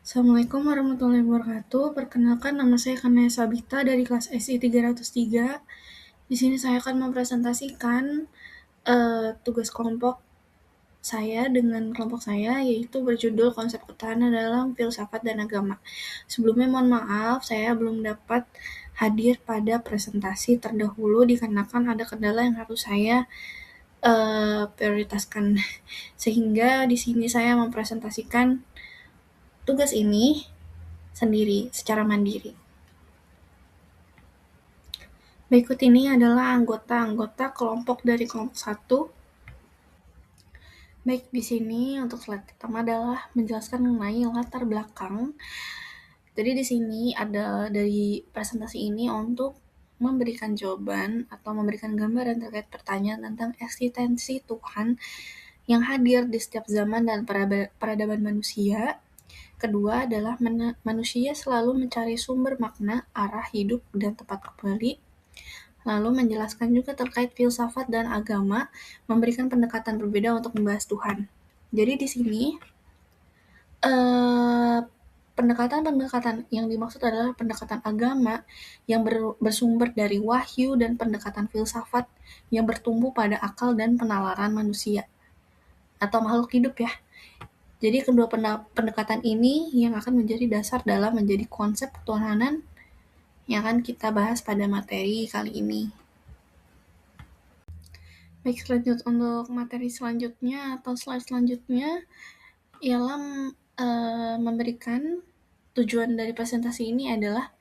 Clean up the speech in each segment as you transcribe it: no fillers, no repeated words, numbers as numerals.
Assalamualaikum warahmatullahi wabarakatuh. Perkenalkan, nama saya Kanaya Sabita dari kelas SI 303. Di sini saya akan mempresentasikan tugas kelompok saya dengan kelompok saya, yaitu berjudul Konsep Ketahanan dalam Filsafat dan Agama. Sebelumnya mohon maaf, saya belum dapat hadir pada presentasi terdahulu dikarenakan ada kendala yang harus saya prioritaskan. Sehingga di sini saya mempresentasikan tugas ini sendiri, secara mandiri. Berikut ini adalah anggota-anggota kelompok dari kelompok 1. Baik, di sini untuk slide pertama adalah menjelaskan mengenai latar belakang. Jadi di sini ada dari presentasi ini untuk memberikan jawaban atau memberikan gambaran terkait pertanyaan tentang eksistensi Tuhan yang hadir di setiap zaman dan peradaban manusia. Kedua adalah manusia selalu mencari sumber makna, arah hidup, dan tempat kembali. Lalu menjelaskan juga terkait filsafat dan agama, memberikan pendekatan berbeda untuk membahas Tuhan. Jadi di sini pendekatan-pendekatan yang dimaksud adalah pendekatan agama yang bersumber dari wahyu dan pendekatan filsafat yang bertumbuh pada akal dan penalaran manusia atau makhluk hidup ya. Jadi kedua pendekatan ini yang akan menjadi dasar dalam menjadi konsep ketuhanan yang akan kita bahas pada materi kali ini. Baik, lanjut untuk materi selanjutnya atau slide selanjutnya ialah memberikan tujuan dari presentasi ini adalah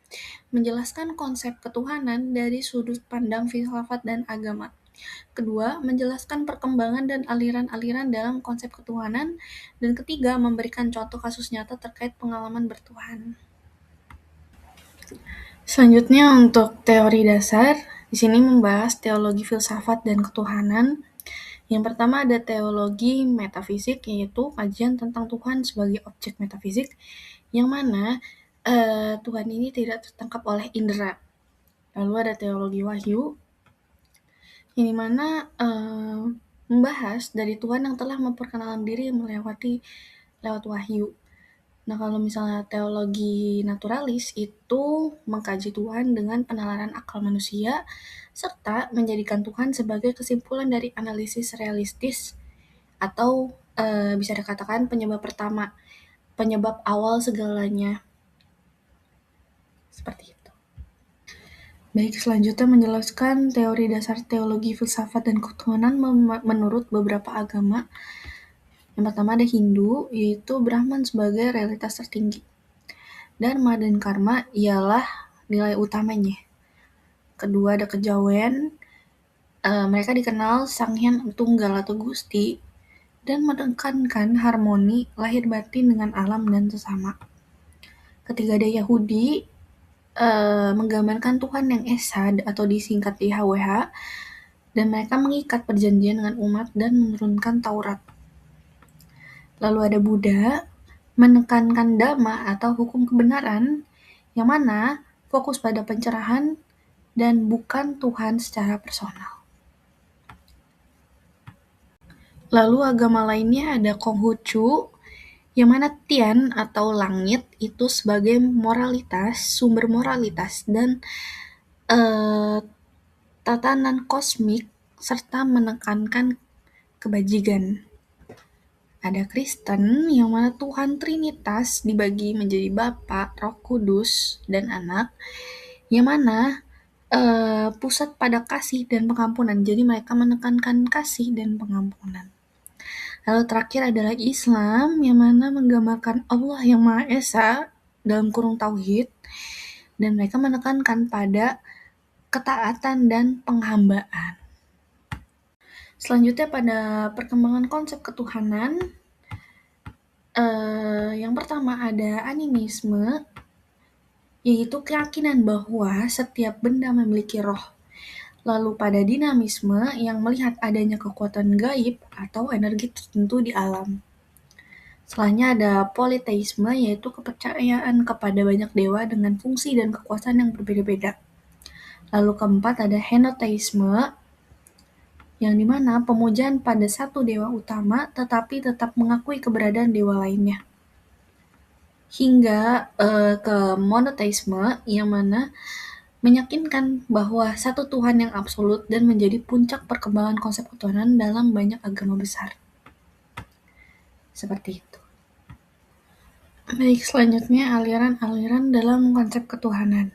menjelaskan konsep ketuhanan dari sudut pandang filsafat dan agama. Kedua, menjelaskan perkembangan dan aliran-aliran dalam konsep ketuhanan. Dan ketiga, memberikan contoh kasus nyata terkait pengalaman bertuhan. Selanjutnya untuk teori dasar, di sini membahas teologi filsafat dan ketuhanan. Yang pertama ada teologi metafisik, yaitu kajian tentang Tuhan sebagai objek metafisik, yang mana Tuhan ini tidak tertangkap oleh indera. Lalu ada teologi wahyu, yang dimana membahas dari Tuhan yang telah memperkenalkan diri lewat wahyu. Nah, kalau misalnya teologi naturalis itu mengkaji Tuhan dengan penalaran akal manusia, serta menjadikan Tuhan sebagai kesimpulan dari analisis realistis atau bisa dikatakan penyebab awal segalanya. Seperti itu. Baik, selanjutnya menjelaskan teori dasar teologi filsafat dan ketuhanan menurut beberapa agama. Yang pertama ada Hindu, yaitu Brahman sebagai realitas tertinggi. Dharma dan karma ialah nilai utamanya. Kedua ada kejawen, mereka dikenal Sang Hyang Tunggal atau Gusti, dan menekankan harmoni lahir batin dengan alam dan sesama. Ketiga ada Yahudi, menggambarkan Tuhan yang Esa atau disingkat YHWH, dan mereka mengikat perjanjian dengan umat dan menurunkan Taurat. Lalu ada Buddha, menekankan Dhamma atau hukum kebenaran, yang mana fokus pada pencerahan dan bukan Tuhan secara personal. Lalu agama lainnya ada Konghucu, yang mana Tian atau langit itu sebagai moralitas, sumber moralitas, dan tatanan kosmik, serta menekankan kebajikan. Ada Kristen, yang mana Tuhan Trinitas dibagi menjadi Bapa, Roh Kudus, dan Anak, yang mana pusat pada kasih dan pengampunan. Jadi mereka menekankan kasih dan pengampunan. Lalu terakhir adalah Islam, yang mana menggambarkan Allah yang Maha Esa dalam kurung tauhid, dan mereka menekankan pada ketaatan dan penghambaan. Selanjutnya pada perkembangan konsep ketuhanan, yang pertama ada animisme, yaitu keyakinan bahwa setiap benda memiliki roh. Lalu pada dinamisme yang melihat adanya kekuatan gaib atau energi tertentu di alam. Selanjutnya ada politeisme, yaitu kepercayaan kepada banyak dewa dengan fungsi dan kekuasaan yang berbeda-beda. Lalu keempat ada henoteisme, yang dimana pemujaan pada satu dewa utama tetapi tetap mengakui keberadaan dewa lainnya. hingga ke monoteisme yang mana meyakinkan bahwa satu Tuhan yang absolut dan menjadi puncak perkembangan konsep ketuhanan dalam banyak agama besar. Seperti itu. Baik, selanjutnya aliran-aliran dalam konsep ketuhanan.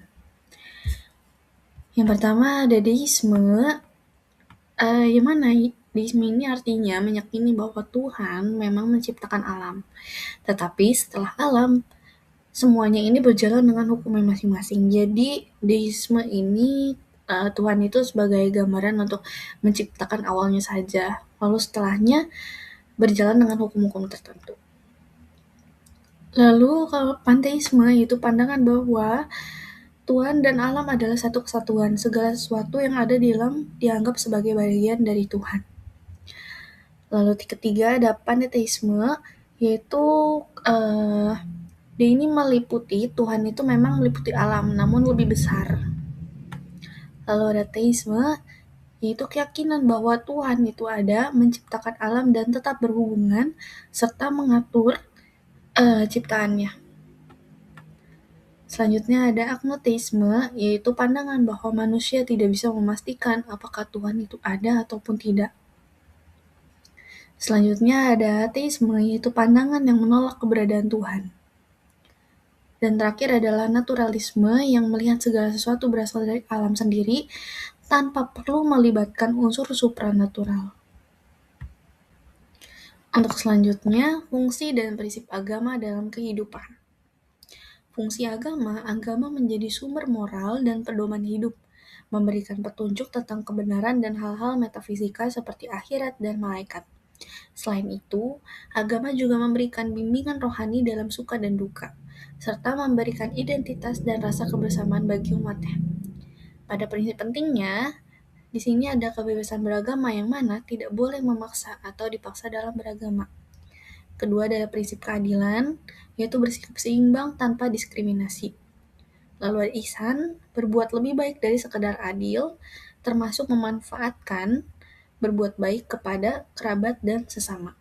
Yang pertama ada deisme, yang mana deisme ini artinya meyakini bahwa Tuhan memang menciptakan alam. Tetapi setelah alam, semuanya ini berjalan dengan hukumnya masing-masing. Jadi deisme ini Tuhan itu sebagai gambaran untuk menciptakan awalnya saja, lalu setelahnya berjalan dengan hukum-hukum tertentu. Lalu kalau panteisme itu pandangan bahwa Tuhan dan alam adalah satu kesatuan, segala sesuatu yang ada di alam dianggap sebagai bagian dari Tuhan. Lalu ketiga ada panenteisme, yaitu dia ini meliputi Tuhan itu memang meliputi alam, namun lebih besar. Lalu ada teisme, yaitu keyakinan bahwa Tuhan itu ada, menciptakan alam dan tetap berhubungan, serta mengatur ciptaannya. Selanjutnya ada agnoteisme, yaitu pandangan bahwa manusia tidak bisa memastikan apakah Tuhan itu ada ataupun tidak. Selanjutnya ada ateisme, yaitu pandangan yang menolak keberadaan Tuhan. Dan terakhir adalah naturalisme yang melihat segala sesuatu berasal dari alam sendiri tanpa perlu melibatkan unsur supranatural. Untuk selanjutnya, fungsi dan prinsip agama dalam kehidupan. Fungsi agama menjadi sumber moral dan pedoman hidup, memberikan petunjuk tentang kebenaran dan hal-hal metafisika seperti akhirat dan malaikat. Selain itu, agama juga memberikan bimbingan rohani dalam suka dan duka, serta memberikan identitas dan rasa kebersamaan bagi umatnya. Pada prinsip pentingnya, di sini ada kebebasan beragama yang mana tidak boleh memaksa atau dipaksa dalam beragama. Kedua adalah prinsip keadilan, yaitu bersikap seimbang tanpa diskriminasi. Lalu ada ihsan, berbuat lebih baik dari sekedar adil, termasuk memanfaatkan berbuat baik kepada kerabat dan sesama.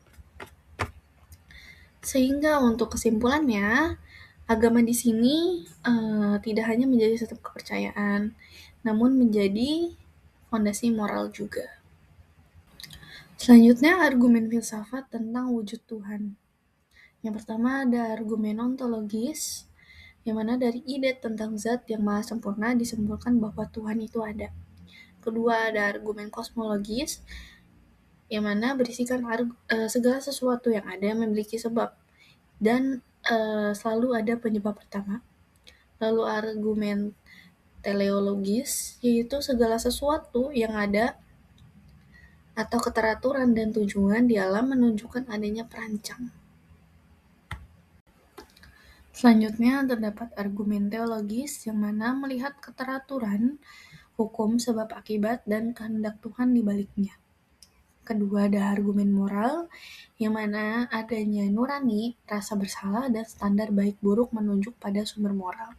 Sehingga untuk kesimpulannya, agama di sini tidak hanya menjadi satu kepercayaan, namun menjadi fondasi moral juga. Selanjutnya argumen filsafat tentang wujud Tuhan. Yang pertama ada argumen ontologis, yang mana dari ide tentang zat yang maha sempurna disimpulkan bahwa Tuhan itu ada. Kedua ada argumen kosmologis, yang mana berisikan segala sesuatu yang ada memiliki sebab dan selalu ada penyebab pertama. Lalu argumen teleologis, yaitu segala sesuatu yang ada atau keteraturan dan tujuan di alam menunjukkan adanya perancang. Selanjutnya terdapat argumen teologis yang mana melihat keteraturan, hukum, sebab akibat, dan kehendak Tuhan di baliknya. Kedua ada argumen moral, yang mana adanya nurani, rasa bersalah, dan standar baik buruk menunjuk pada sumber moral.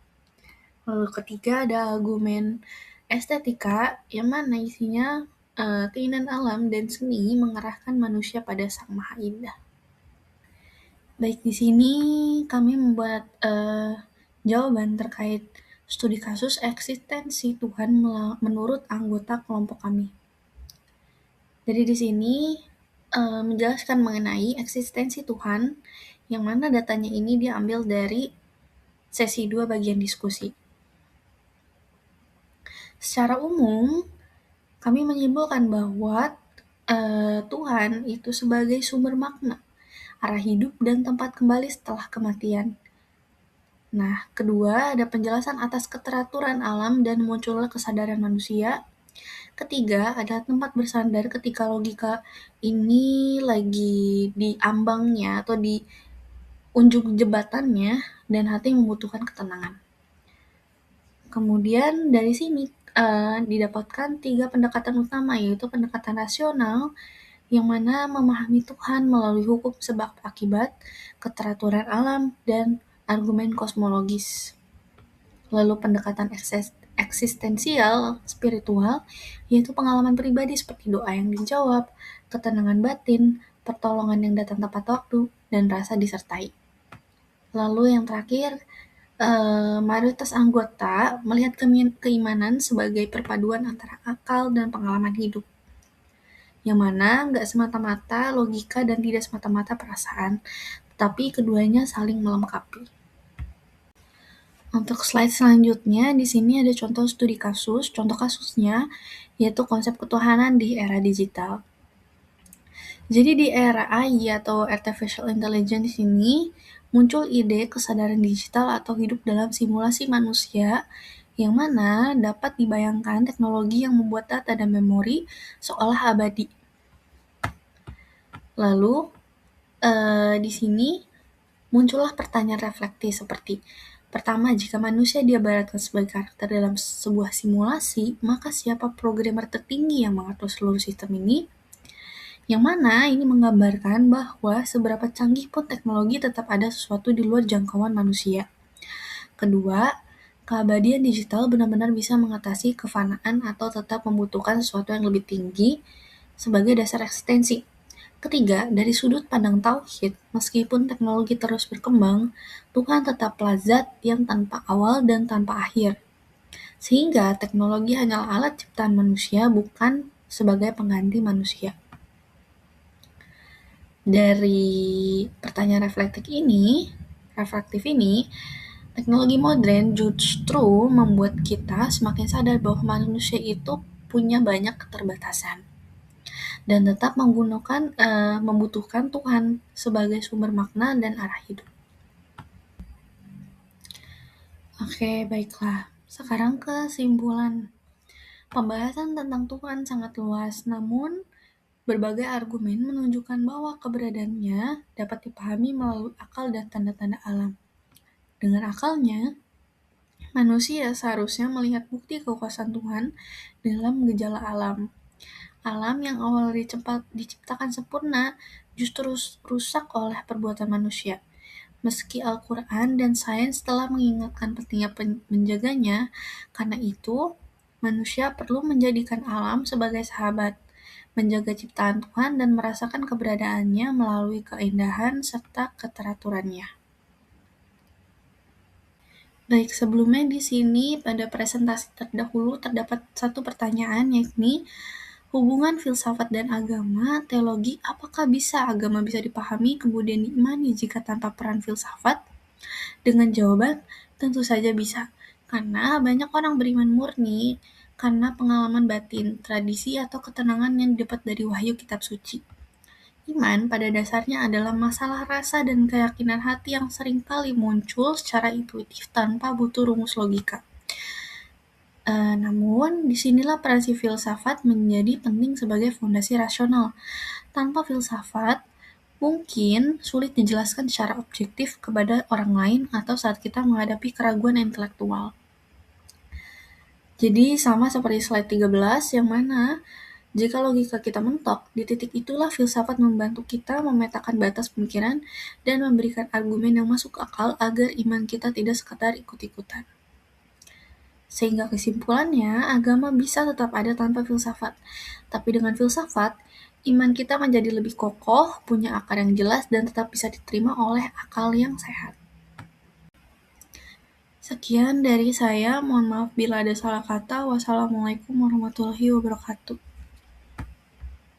Lalu ketiga ada argumen estetika, yang mana isinya keindahan alam dan seni mengarahkan manusia pada Sang Maha Indah. Baik, di sini kami membuat jawaban terkait studi kasus eksistensi Tuhan menurut anggota kelompok kami. Jadi di sini menjelaskan mengenai eksistensi Tuhan, yang mana datanya ini diambil dari sesi 2 bagian diskusi. Secara umum, kami menyimpulkan bahwa Tuhan itu sebagai sumber makna, arah hidup, dan tempat kembali setelah kematian. Nah, kedua ada penjelasan atas keteraturan alam dan munculnya kesadaran manusia. Ketiga adalah tempat bersandar ketika logika ini lagi di ambangnya atau di unjuk jebatannya dan hati membutuhkan ketenangan. Kemudian dari sini didapatkan 3 pendekatan utama, yaitu pendekatan rasional, yang mana memahami Tuhan melalui hukum sebab akibat, keteraturan alam, dan argumen kosmologis. Lalu pendekatan eksistensial, spiritual, yaitu pengalaman pribadi seperti doa yang dijawab, ketenangan batin, pertolongan yang datang tepat waktu, dan rasa disertai. Lalu yang terakhir, mayoritas anggota melihat keimanan sebagai perpaduan antara akal dan pengalaman hidup, yang mana nggak semata-mata logika dan tidak semata-mata perasaan, tetapi keduanya saling melengkapi. Untuk slide selanjutnya, di sini ada contoh studi kasus. Contoh kasusnya yaitu konsep ketuhanan di era digital. Jadi di era AI atau Artificial Intelligence ini, muncul ide kesadaran digital atau hidup dalam simulasi manusia yang mana dapat dibayangkan teknologi yang membuat data dan memori seolah abadi. Lalu, di sini muncullah pertanyaan reflektif seperti, pertama, jika manusia diibaratkan sebagai karakter dalam sebuah simulasi, maka siapa programmer tertinggi yang mengatur seluruh sistem ini? Yang mana ini menggambarkan bahwa seberapa canggih pun teknologi tetap ada sesuatu di luar jangkauan manusia. Kedua, keabadian digital benar-benar bisa mengatasi kefanaan atau tetap membutuhkan sesuatu yang lebih tinggi sebagai dasar eksistensi. Ketiga, dari sudut pandang tauhid, meskipun teknologi terus berkembang, Tuhan tetaplah zat yang tanpa awal dan tanpa akhir. Sehingga teknologi hanyalah alat ciptaan manusia, bukan sebagai pengganti manusia. Dari pertanyaan reflektif ini, teknologi modern justru membuat kita semakin sadar bahwa manusia itu punya banyak keterbatasan dan tetap membutuhkan Tuhan sebagai sumber makna dan arah hidup. Oke, baiklah. Sekarang kesimpulan. Pembahasan tentang Tuhan sangat luas, namun berbagai argumen menunjukkan bahwa keberadaannya dapat dipahami melalui akal dan tanda-tanda alam. Dengan akalnya, manusia seharusnya melihat bukti kekuasaan Tuhan dalam gejala alam. Alam yang awalnya diciptakan sempurna justru rusak oleh perbuatan manusia. Meski Al-Quran dan sains telah mengingatkan pentingnya menjaganya, karena itu manusia perlu menjadikan alam sebagai sahabat, menjaga ciptaan Tuhan dan merasakan keberadaannya melalui keindahan serta keteraturannya. Baik, sebelumnya di sini pada presentasi terdahulu terdapat satu pertanyaan, yakni hubungan filsafat dan agama, teologi, apakah agama bisa dipahami kemudian diimani jika tanpa peran filsafat? Dengan jawaban, tentu saja bisa. Karena banyak orang beriman murni karena pengalaman batin, tradisi, atau ketenangan yang didapat dari wahyu kitab suci. Iman pada dasarnya adalah masalah rasa dan keyakinan hati yang seringkali muncul secara intuitif tanpa butuh rumus logika. Namun, disinilah peran si filsafat menjadi penting sebagai fondasi rasional. Tanpa filsafat, mungkin sulit dijelaskan secara objektif kepada orang lain atau saat kita menghadapi keraguan intelektual. Jadi sama seperti slide 13 yang mana jika logika kita mentok, di titik itulah filsafat membantu kita memetakan batas pemikiran dan memberikan argumen yang masuk akal agar iman kita tidak sekadar ikut-ikutan. Sehingga kesimpulannya, agama bisa tetap ada tanpa filsafat. Tapi dengan filsafat, iman kita menjadi lebih kokoh, punya akar yang jelas, dan tetap bisa diterima oleh akal yang sehat. Sekian dari saya, mohon maaf bila ada salah kata. Wassalamualaikum warahmatullahi wabarakatuh.